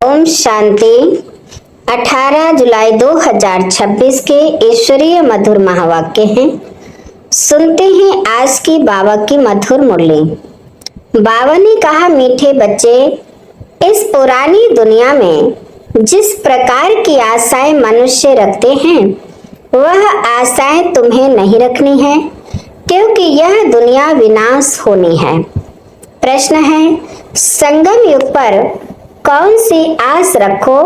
ओम शांति। 18 जुलाई 2026 के ईश्वरीय मधुर महावाक्य हैं। सुनते हैं आज की बाबा की मधुर मुरली। बाबा ने कहा, मीठे बच्चे, इस पुरानी दुनिया में जिस प्रकार की आशाएं मनुष्य रखते हैं वह आशाएं तुम्हें नहीं रखनी है, क्योंकि यह दुनिया विनाश होनी है। प्रश्न है, संगम युग पर कौन सी आस रखो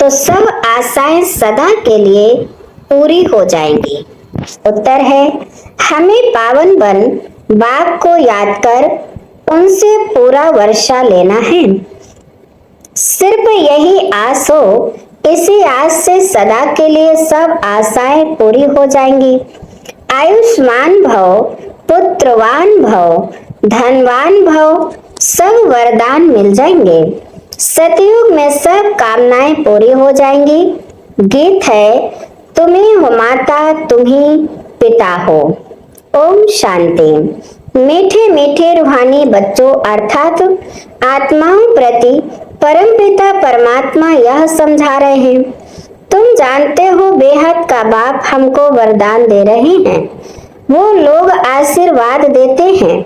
तो सब आशाएं सदा के लिए पूरी हो जाएंगी। उत्तर है, हमें पावन बन बाप को याद कर उनसे पूरा वर्षा लेना है। सिर्फ यही आस हो, इसी आस से सदा के लिए सब आशाएं पूरी हो जाएंगी। आयुष्मान भव, पुत्रवान भव, धनवान भव, सब वरदान मिल जाएंगे। सतयुग में सब कामनाएं पूरी हो जाएंगी। गीत है, तुम्ही हो माता, तुम्ही पिता हो। ओम शांति। मीठे मीठे रूहानी बच्चों अर्थात आत्माओं प्रति परमपिता परमात्मा यह समझा रहे हैं, तुम जानते हो बेहद का बाप हमको वरदान दे रहे हैं। वो लोग आशीर्वाद देते हैं,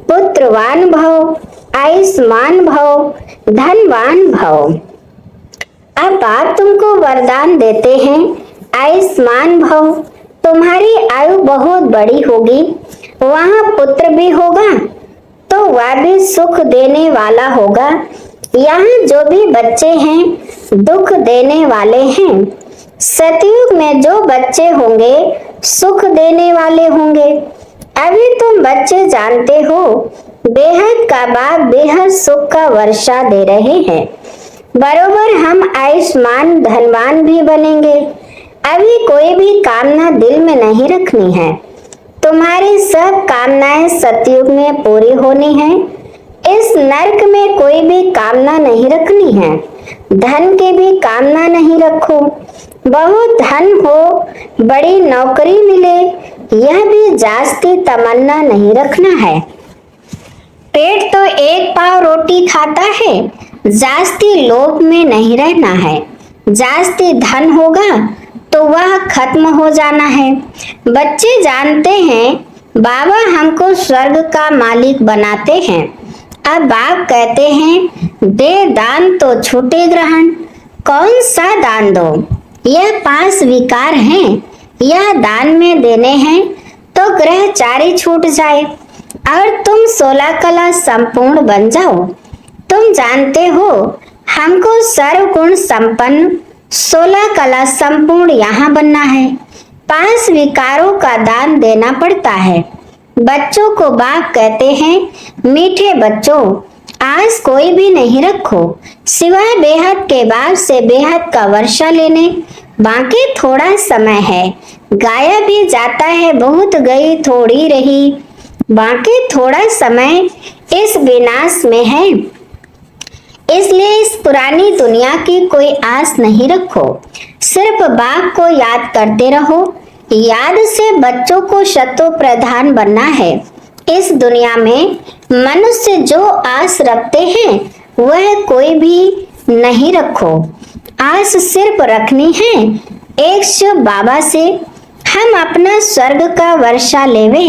पुत्रवान भव, आयुष्मान भव, धनवान भव। अब बाप तुमको वरदान देते हैं, आयुष्मान भव, तुम्हारी आयु बहुत बड़ी होगी, वहाँ पुत्र भी होगा तो वह भी सुख देने वाला होगा। यहाँ जो भी बच्चे हैं दुख देने वाले हैं। सतयुग में जो बच्चे होंगे सुख देने वाले होंगे। अभी तुम बच्चे जानते हो बेहद का बाप बेहद सुख का वर्षा दे रहे हैं। बरोबर हम आयुष्मान धनवान भी बनेंगे। अभी कोई भी कामना दिल में नहीं रखनी है। तुम्हारी सब कामनाएं सतयुग में पूरी होनी है। इस नरक में कोई भी कामना नहीं रखनी है। धन की भी कामना नहीं रखो। बहुत धन हो, बड़ी नौकरी मिले, यह भी जास्ती तमन्ना नहीं रखना है। पेट तो एक पाव रोटी खाता है, जास्ती लोभ में नहीं रहना है। जास्ती धन होगा तो वह खत्म हो जाना है। बच्चे जानते हैं बाबा हमको स्वर्ग का मालिक बनाते हैं। अब बाप कहते हैं, दे दान तो छूटे ग्रहण, कौन सा दान दो। यह 5 विकार हैं, यह दान में देने हैं तो ग्रहचारी छूट जाए और तुम 16 कला संपूर्ण बन जाओ। तुम जानते हो हमको सर्वगुण संपन्न 16 कला संपूर्ण यहाँ बनना है। 5 विकारों का दान देना पड़ता है। बच्चों को बाप कहते हैं, मीठे बच्चों, आज कोई भी नहीं रखो सिवाय बेहद के बाप से बेहद का वर्षा लेने। बाकी थोड़ा समय है, गाया भी जाता है, बहुत गई थोड़ी रही। बाकी थोड़ा समय इस विनाश में है, इसलिए इस पुरानी दुनिया की कोई आस नहीं रखो। सिर्फ बाप को याद करते रहो। याद से बच्चों को शतो प्रधान बनना है। इस दुनिया में मनुष्य जो आस रखते हैं वह कोई भी नहीं रखो। आस सिर्फ रखनी है एक शिव बाबा से, हम अपना स्वर्ग का वर्षा लेवे।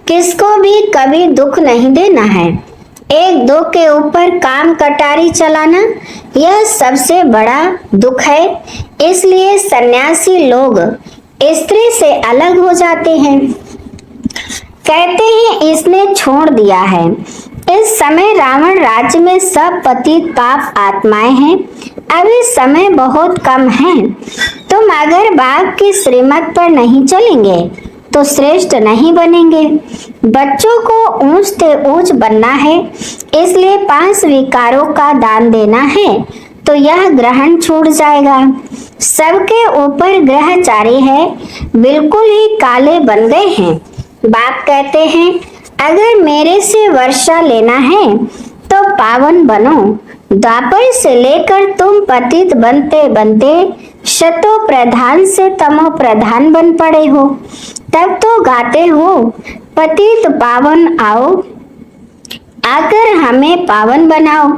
किसको भी कभी दुख नहीं देना है। एक दो के ऊपर काम कटारी चलाना यह सबसे बड़ा दुख है। इसलिए सन्यासी लोग स्त्री से अलग हो जाते हैं। कहते हैं इसने छोड़ दिया है। इस समय रावण राज्य में सब पतित पाप आत्माएं हैं। अभी समय बहुत कम है। तुम अगर बाप की श्रीमत पर नहीं चलेंगे तो श्रेष्ठ नहीं बनेंगे। बच्चों को ऊंच से ऊंच बनना है, इसलिए 5 विकारों का दान देना है तो यह ग्रहण छूट जाएगा। सबके ऊपर ग्रहचारी है, बिल्कुल ही काले बन गए हैं। बाप कहते हैं, अगर मेरे से वर्षा लेना है तो पावन बनो। द्वापर से लेकर तुम पतित बनते बनते शतो प्रधान से तमो प्रधान बन पड़े हो। तब तो गाते हो, पतित पावन आओ, आकर हमें पावन बनाओ।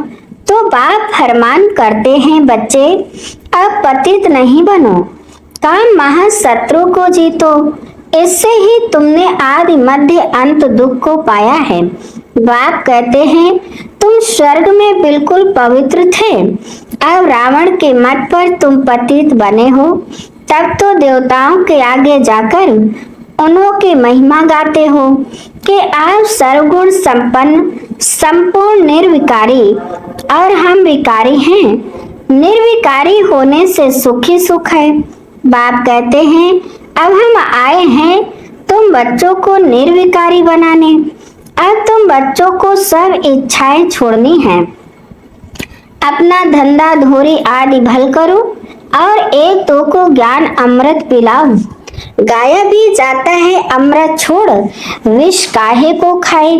तो बाप फरमान करते हैं, बच्चे अब पतित नहीं बनो, काम महाशत्रु को जीतो, इससे ही तुमने आदि मध्य अंत दुख को पाया है। बाप कहते हैं, तुम स्वर्ग में बिल्कुल पवित्र थे, अब रावण के मत पर तुम पतित बने हो। तब तो देवताओं के आगे जाकर उन्हों की महिमा गाते हो कि आप सर्वगुण संपन्न, संपूर्ण निर्विकारी और हम विकारी हैं। निर्विकारी होने से सुखी सुख है। बाप कहते हैं, अब हम आए हैं तुम बच्चों को निर्विकारी बनाने। अब तुम बच्चों को सब इच्छाएं छोड़नी हैं, अपना धंधा धोरी आदि भल करो और एक दो को ज्ञान अमृत पिलाओ। गाया भी जाता है अमृत छोड़, विष काहे को खाए।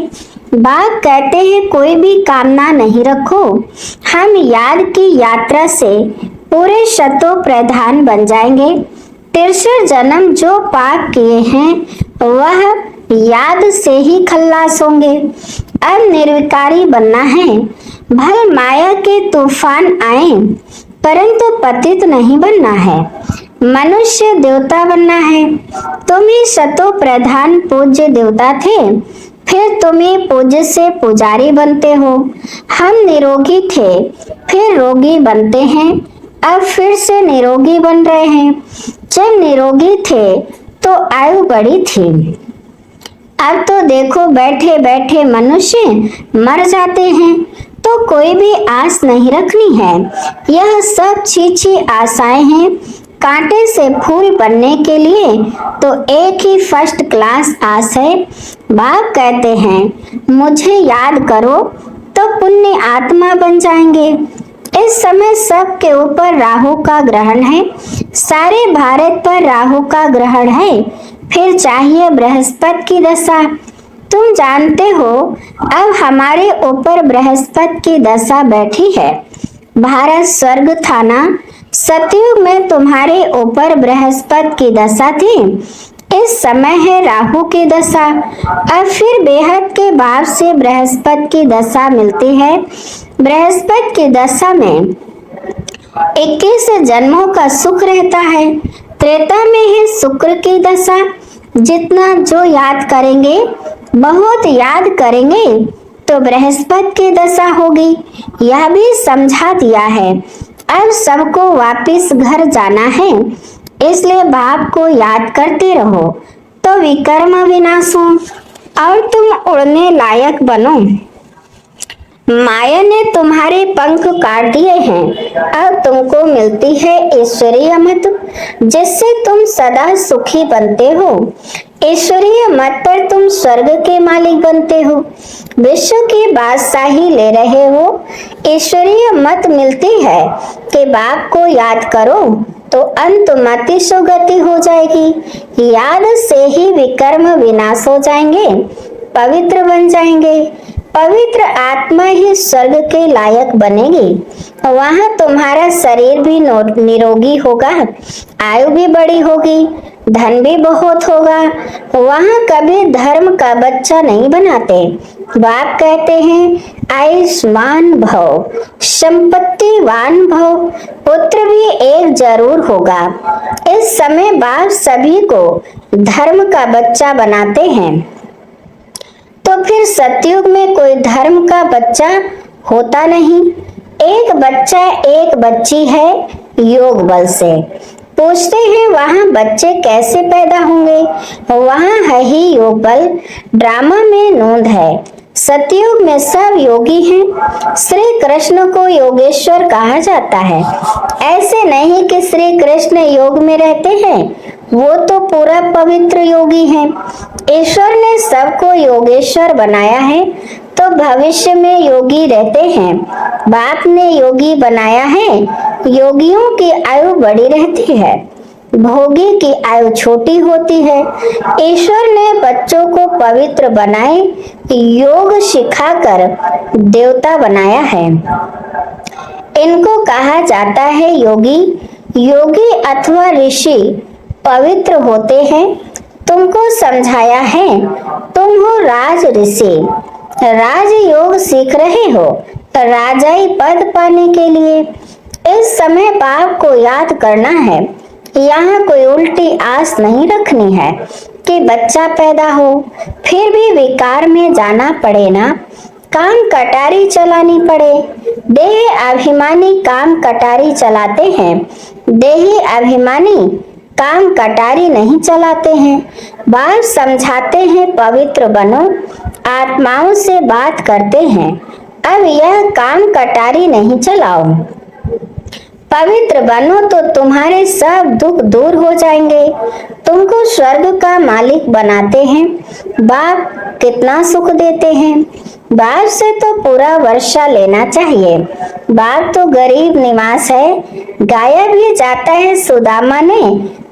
बाप कहते हैं, कोई भी कामना नहीं रखो, हम याद की यात्रा से पूरे शतो प्रधान बन जाएंगे। 63 जन्म जो पाप किए हैं वह याद से ही खल्लास होंगे। अब निर्विकारी बनना है, भल माया के तूफान आए परंतु पतित नहीं बनना है। मनुष्य देवता बनना है। तुम ही शतो प्रधान पूज्य देवता थे, फिर तुम्हें पूज्य से पुजारी बनते हो। हम निरोगी थे, फिर रोगी बनते हैं, अब फिर से निरोगी बन रहे हैं। जब निरोगी थे तो आयु बड़ी थी, अब तो देखो बैठे बैठे मनुष्य मर जाते हैं, तो कोई भी आस नहीं रखनी है। यह सब छीछी आशाएं हैं। कांटे से फूल बनने के लिए तो एक ही फर्स्ट क्लास आस है। बाप कहते हैं, मुझे याद करो तो पुण्य आत्मा बन जाएंगे। इस समय सबके ऊपर राहु का ग्रहण है, सारे भारत पर राहु का ग्रहण है, फिर चाहिए बृहस्पति की दशा। तुम जानते हो अब हमारे ऊपर बृहस्पति की दशा बैठी है। भारत स्वर्ग था ना, सतयुग में तुम्हारे ऊपर बृहस्पति की दशा थी, इस समय है राहु की दशा। अब फिर बेहद के भाव से बृहस्पति की दशा मिलती है। बृहस्पति की दशा में 21 जन्मों का सुख रहता है। त्रेता में है शुक्र की दशा, जितना जो याद करेंगे, बहुत याद करेंगे तो बृहस्पति की दशा होगी। यह भी समझा दिया है। अब सबको वापिस घर जाना है, इसलिए बाप को याद करते रहो तो विकर्म विनाश हो और तुम उड़ने लायक बनो। माया ने तुम्हारे पंख काट दिए हैं, अब तुमको मिलती है ईश्वरीय मत, जिससे तुम सदा सुखी बनते हो। ईश्वरीय मत पर तुम स्वर्ग के मालिक बनते हो, विश्व की बादशाही ले रहे हो। ईश्वरीय मत मिलती है कि बाप को याद करो तो अंत मति सुगति हो जाएगी। याद से ही विकर्म विनाश हो जाएंगे, पवित्र बन जाएंगे। पवित्र आत्मा ही स्वर्ग के लायक बनेगी। वहाँ तुम्हारा शरीर भी निरोगी होगा, आयु भी बड़ी होगी, धन भी बहुत होगा। वहाँ कभी धर्म का बच्चा नहीं बनाते। बाप कहते हैं, आयुष्मान भव, संपत्तिवान भव, पुत्र भी एक जरूर होगा। इस समय बाप सभी को धर्म का बच्चा बनाते हैं। तो फिर सतयुग में कोई धर्म का बच्चा होता नहीं। एक बच्चा एक बच्ची है योग बल से। पूछते हैं वहाँ बच्चे कैसे पैदा होंगे? वहाँ है ही योग बल। ड्रामा में नोंद है, सतयुग में सब योगी हैं। श्री कृष्ण को योगेश्वर कहा जाता है। ऐसे नहीं कि श्री कृष्ण योग में रहते हैं, वो तो पूरा पवित्र योगी हैं। ईश्वर ने सबको योगेश्वर बनाया है, तो भविष्य में योगी रहते हैं। बाप ने योगी बनाया है। योगियों की आयु बड़ी रहती है, भोगी की आयु छोटी होती है। ईश्वर ने बच्चों को पवित्र बनाए, योग सिखाकर देवता बनाया है। इनको कहा जाता है योगी। योगी अथवा ऋषि पवित्र होते हैं। तुमको समझाया है, तुम हो राज ऋषि, राज योग सीख रहे हो। राजाई पद पाने के लिए इस समय बाप को याद करना है। यहाँ कोई उल्टी आस नहीं रखनी है कि बच्चा पैदा हो फिर भी विकार में जाना पड़े ना, काम कटारी चलानी पड़े। देह अभिमानी काम कटारी चलाते हैं, देही अभिमानी काम कटारी नहीं चलाते हैं। बाप समझाते हैं पवित्र बनो, आत्माओं से बात करते हैं, अब यह काम कटारी नहीं चलाओ। पवित्र बनो तो तुम्हारे सब दुख दूर हो जाएंगे। तुमको स्वर्ग का मालिक बनाते हैं। बाप कितना सुख देते हैं। बाप से तो पूरा वर्षा लेना चाहिए। बाप तो गरीब निवास है, गाया भी जाता है। सुदामा ने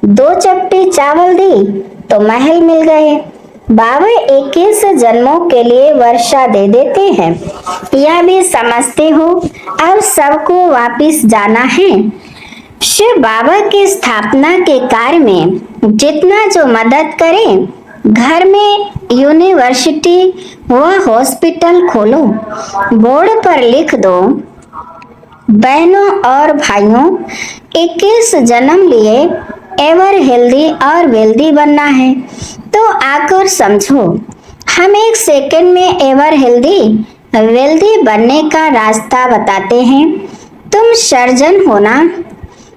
2 चपटी चावल दी तो महल मिल गए। बाबा 21 जन्मों के लिए वर्षा दे देते हैं। यह भी समझते हो अब सबको वापिस जाना है। शिव बाबा की स्थापना के कार्य में जितना जो मदद करे, घर में यूनिवर्सिटी व हॉस्पिटल खोलो, बोर्ड पर लिख दो, बहनों और भाइयों 21 जन्म लिए एवर हेल्दी और वेल्दी बनना है तो आकर समझो। हम 1 सेकंड में एवर हेल्दी वेल्दी बनने का रास्ता बताते हैं। तुम सर्जन हो ना,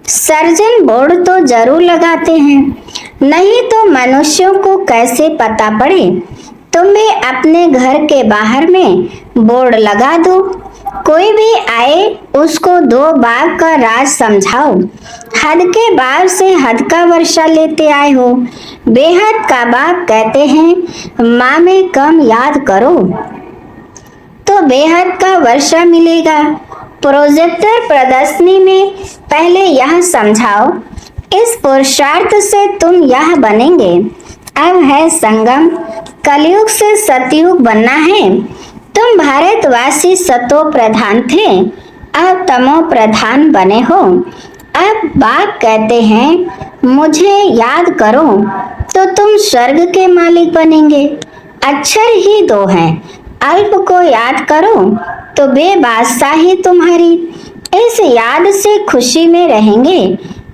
सर्जन बोर्ड तो जरूर लगाते हैं, नहीं तो मनुष्यों को कैसे पता पड़े। तुम भी अपने घर के बाहर में बोर्ड लगा दो, कोई भी आए उसको 2 बाप का राज समझाओ। हद के बाप से हद का वर्षा लेते आए हो। बेहद का बाप कहते हैं माँ में कम याद करो तो बेहद का वर्षा मिलेगा। प्रोजेक्टर प्रदर्शनी में पहले यह समझाओ, इस पुरुषार्थ से तुम यह बनेंगे। अब है संगम, कलयुग से सतयुग बनना है। तुम भारतवासी सतो प्रधान थे, अब तमो प्रधान बने हो। अब बाप कहते हैं मुझे याद करो तो तुम स्वर्ग के मालिक बनेंगे। अक्षर ही 2 हैं, अल्प को याद करो तो बेबादशाही तुम्हारी। इस याद से खुशी में रहेंगे।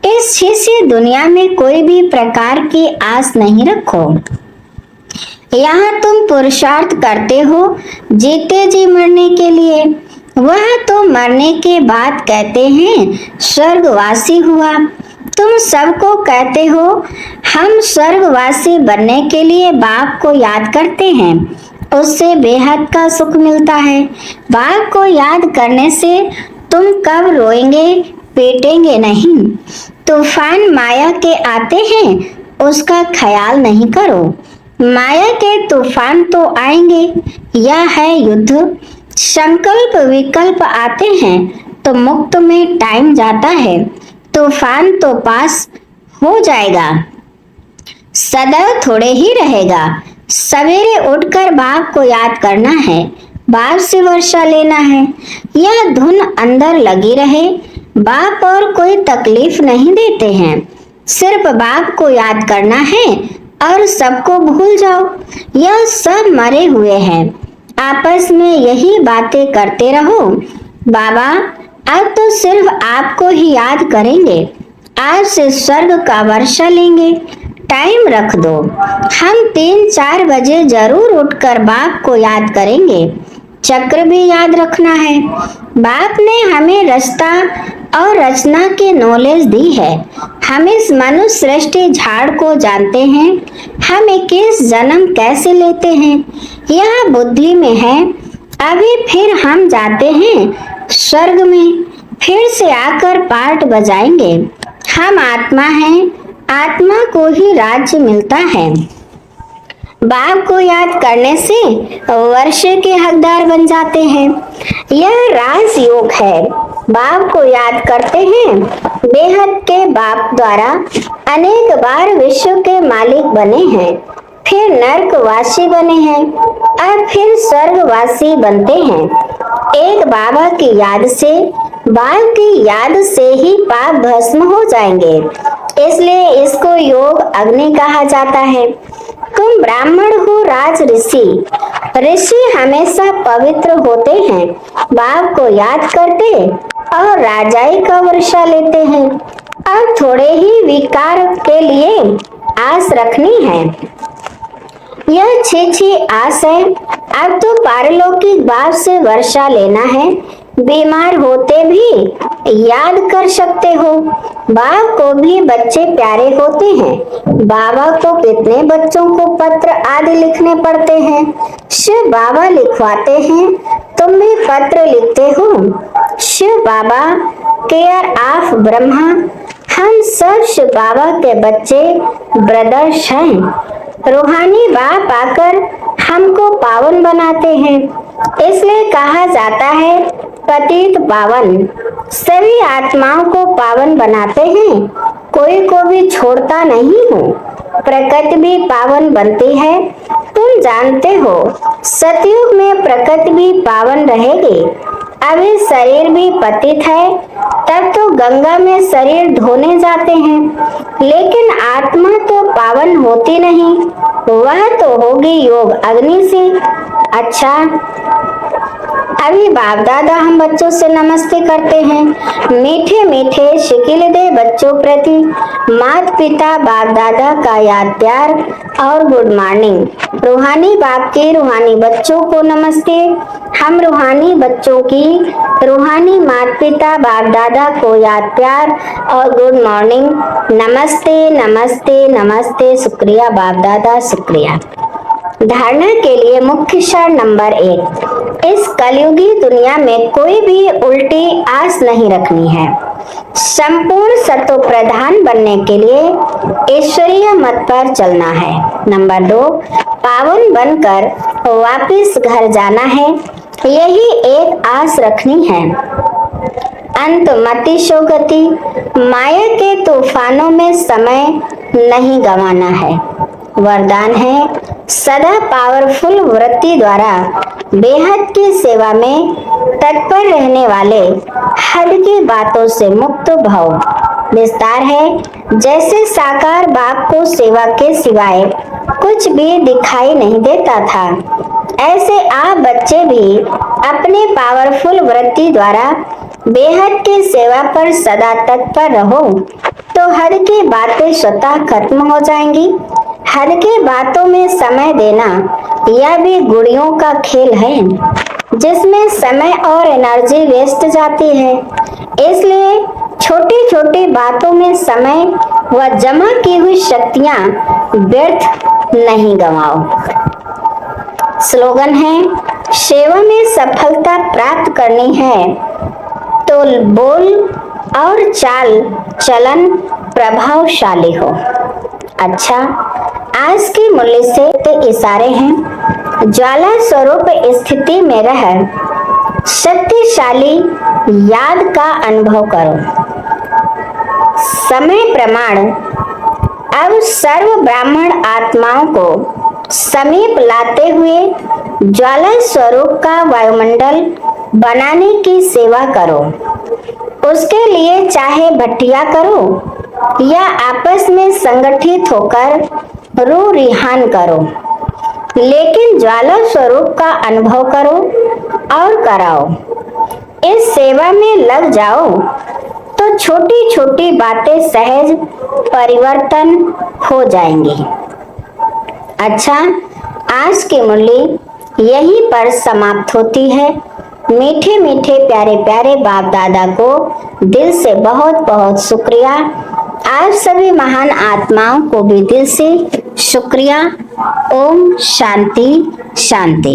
इस छिसी दुनिया में कोई भी प्रकार की आस नहीं रखो। यहाँ तुम पुरुषार्थ करते हो जीते जी मरने के लिए, वह तो मरने के बाद कहते हैं स्वर्गवासी हुआ। तुम सबको कहते हो हम स्वर्गवासी बनने के लिए बाप को याद करते हैं, उससे बेहद का सुख मिलता है। बाप को याद करने से तुम कब रोएंगे पीटेंगे नहीं। तूफान माया के आते हैं उसका ख्याल नहीं करो, माया के तूफान तो आएंगे, यह है युद्ध। संकल्प विकल्प आते हैं तो मुक्त में टाइम जाता है, तूफान तो पास हो जाएगा, सदैव थोड़े ही रहेगा। सवेरे उठकर बाप को याद करना है, बाप से वर्षा लेना है। यह धुन अंदर लगी रहे। बाप और कोई तकलीफ नहीं देते हैं, सिर्फ बाप को याद करना है और सबको भूल जाओ। यह सब मरे हुए हैं, आपस में यही बातें करते रहो। बाबा अब तो सिर्फ आपको ही याद करेंगे, आज से स्वर्ग का वर्षा लेंगे। टाइम रख दो, हम 3-4 बजे जरूर उठकर बाप को याद करेंगे। चक्र भी याद रखना है। बाप ने हमें रास्ता और रचना की नॉलेज दी है। हम इस मनुष्य सृष्टि झाड़ को जानते हैं। हम 21 जन्म कैसे लेते हैं यह बुद्धि में है। अभी फिर हम जाते हैं स्वर्ग में, फिर से आकर पाठ बजाएंगे। हम आत्मा हैं, आत्मा को ही राज्य मिलता है। बाप को याद करने से वर्ष के हकदार बन जाते हैं। यह राजयोग है। बाप को याद करते हैं। बेहद के बाप द्वारा अनेक बार विश्व के मालिक बने हैं, फिर नरकवासी बने हैं, अब फिर स्वर्गवासी बनते हैं। एक बाबा की याद से, बाप की याद से ही पाप भस्म हो जाएंगे। इसलिए इसको योग अग्नि कहा जाता है। तुम ब्राह्मण हो राज ऋषि ऋषि हमेशा पवित्र होते हैं, बाप को याद करते और राजाई का वर्षा लेते हैं। अब थोड़े ही विकार के लिए आस रखनी है। यह छी आस है। अब तो पारलौकिक बाप से वर्षा लेना है। बीमार होते भी याद कर सकते हो। बाप को भी बच्चे प्यारे होते हैं। बाबा को कितने बच्चों को पत्र आदि लिखने पड़ते हैं। शिव बाबा लिखवाते हैं, तुम भी पत्र लिखते हो। शिव बाबा केयर ऑफ ब्रह्मा, हम सब शिव बाबा के बच्चे ब्रदर्स हैं। रूहानी बाप आकर हमको पावन बनाते हैं, इसलिए कहा जाता है पतित पावन। सभी आत्माओं को पावन बनाते हैं, कोई को भी छोड़ता नहीं हूँ। प्रकृति भी पावन बनती है, तुम जानते हो। सतयुग में प्रकृति भी पावन रहेगी। अभी शरीर भी पतित है, तब तो गंगा में शरीर धोने जाते हैं, लेकिन आत्मा तो पावन होती नहीं, वह तो होगी योग अग्नि से। अच्छा, अभी बाप दादा हम बच्चों से नमस्ते करते हैं। मीठे मीठे शिकिल दे बच्चों प्रति माता पिता बाप दादा का याद प्यार और गुड मॉर्निंग। रूहानी बाप के रूहानी बच्चों को नमस्ते। हम रूहानी बच्चों की रूहानी माता पिता बाप दादा को याद प्यार और गुड मॉर्निंग। नमस्ते नमस्ते नमस्ते। शुक्रिया बाप दादा, शुक्रिया। धारणा के लिए मुख्य सार नंबर 1, इस कलयुगी दुनिया में कोई भी उल्टी आस नहीं रखनी है। संपूर्ण सत्व प्रधान बनने के लिए ईश्वरीय मत पर चलना है। नंबर 2, पावन बनकर वापस घर जाना है, यही एक आस रखनी है। अंत मति शोगति, माया के तूफानों में समय नहीं गंवाना है। वरदान है सदा पावरफुल वृत्ति द्वारा बेहद की सेवा में तत्पर रहने वाले हद की बातों से मुक्त भव। विस्तार है, जैसे साकार बाप को सेवा के सिवाय कुछ भी दिखाई नहीं देता था, ऐसे आप बच्चे भी अपने पावरफुल वृत्ति द्वारा बेहद की सेवा पर सदा तत्पर रहो, तो हद की बातें स्वतः खत्म हो जाएंगी। हद की बातों में समय देना यह भी गुड़ियों का खेल है, जिसमें समय और एनर्जी वेस्ट जाती है। इसलिए छोटी छोटी बातों में समय व जमा की हुई शक्तियां व्यर्थ नहीं गंवाओ। स्लोगन है, सेवा में सफलता प्राप्त करनी है तो बोल और चाल चलन प्रभावशाली हो। अच्छा, आज की मूल्य से इशारे हैं। ज्वाला स्वरूप स्थिति में रह शक्तिशाली याद का अनुभव करो। समय प्रमाण, अब सर्व ब्राह्मण आत्माओं को समीप लाते हुए ज्वाला स्वरूप का वायुमंडल बनाने की सेवा करो। उसके लिए चाहे भट्टिया करो या आपस में संगठित होकर रू रिहान करो, लेकिन ज्वाला स्वरूप का अनुभव करो और कराओ। इस सेवा में लग जाओ तो छोटी छोटी बातें सहज परिवर्तन हो जाएंगी। अच्छा, आज की मुरली यहीं पर समाप्त होती है। मीठे मीठे प्यारे प्यारे बाप दादा को दिल से बहुत बहुत शुक्रिया। आप सभी महान आत्माओं को भी दिल से शुक्रिया। ओम शांति शांति।